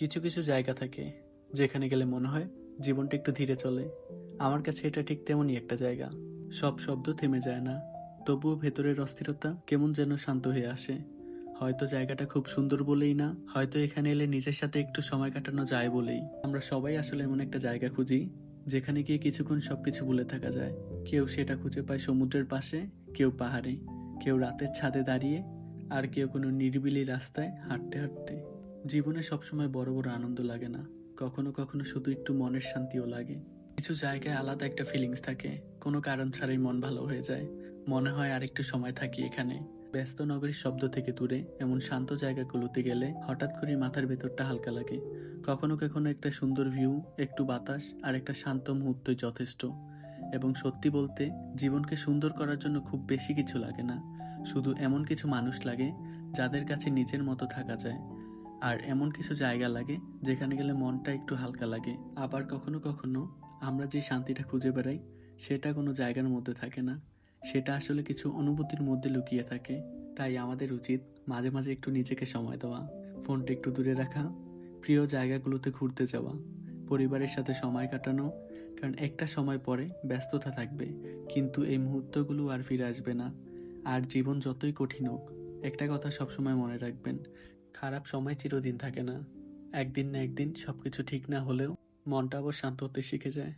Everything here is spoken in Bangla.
কিছু কিছু জায়গা থাকে যেখানে গেলে মনে হয় জীবনটা একটু ধীরে চলে। আমার কাছে এটা ঠিক তেমনই একটা জায়গা। সব শব্দ থেমে যায় না, তবুও ভেতরের অস্থিরতা কেমন যেন শান্ত হয়ে আসে। হয়তো জায়গাটা খুব সুন্দর বলেই না, হয়তো এখানে এলে নিজের সাথে একটু সময় কাটানো যায় বলেই। আমরা সবাই আসলে এমন একটা জায়গা খুঁজি যেখানে গিয়ে কিছুক্ষণ সবকিছু ভুলে থাকা যায়। কেউ সেটা খুঁজে পায় সমুদ্রের পাশে, কেউ পাহাড়ে, কেউ রাতের ছাদে দাঁড়িয়ে, আর কেউ কোনো নিরিবিলি রাস্তায় হাঁটতে হাঁটতে। জীবনে সবসময় বড় বড় আনন্দ লাগে না, কখনো কখনো শুধু একটু মনের শান্তিও লাগে। কিছু জায়গায় আলাদা একটা ফিলিংস থাকে, কোনো কারণ ছাড়াই মন ভালো হয়ে যায়। মনে হয় আর একটু সময় থাকি এখানে। ব্যস্ত নগরীর শব্দ থেকে দূরে এমন শান্ত জায়গাগুলোতে গেলে হঠাৎ করে মাথার ভেতরটা হালকা লাগে। কখনো কখনো একটা সুন্দর ভিউ, একটু বাতাস আর একটা শান্ত মুহূর্তই যথেষ্ট। এবং সত্যি বলতে, জীবনকে সুন্দর করার জন্য খুব বেশি কিছু লাগে না, শুধু এমন কিছু মানুষ লাগে যাদের কাছে নিজের মতো থাকা যায়। আর এমন কিছু জায়গা লাগে যেখানে গেলে মনটা একটু হালকা লাগে। আবার কখনো কখনো আমরা যে শান্তিটা খুঁজে বেড়াই সেটা কোনো জায়গার মধ্যে থাকে না, সেটা আসলে কিছু অনুভূতির মধ্যে লুকিয়ে থাকে। তাই আমাদের উচিত মাঝে মাঝে একটু নিজেকে সময় দেওয়া, ফোনটা একটু দূরে রাখা, প্রিয় জায়গাগুলোতে ঘুরতে যাওয়া, পরিবারের সাথে সময় কাটানো। কারণ একটা সময় পরে ব্যস্ততা থাকবে, কিন্তু এই মুহূর্তগুলো আর ফিরে আসবে না। আর জীবন যতই কঠিন হোক, একটা কথা সবসময় মনে রাখবেন, খারাপ সময় চিরদিন থাকে না। একদিন না একদিন সবকিছু ঠিক না হলেও মনটা আবার শান্ত হতে শিখে যায়।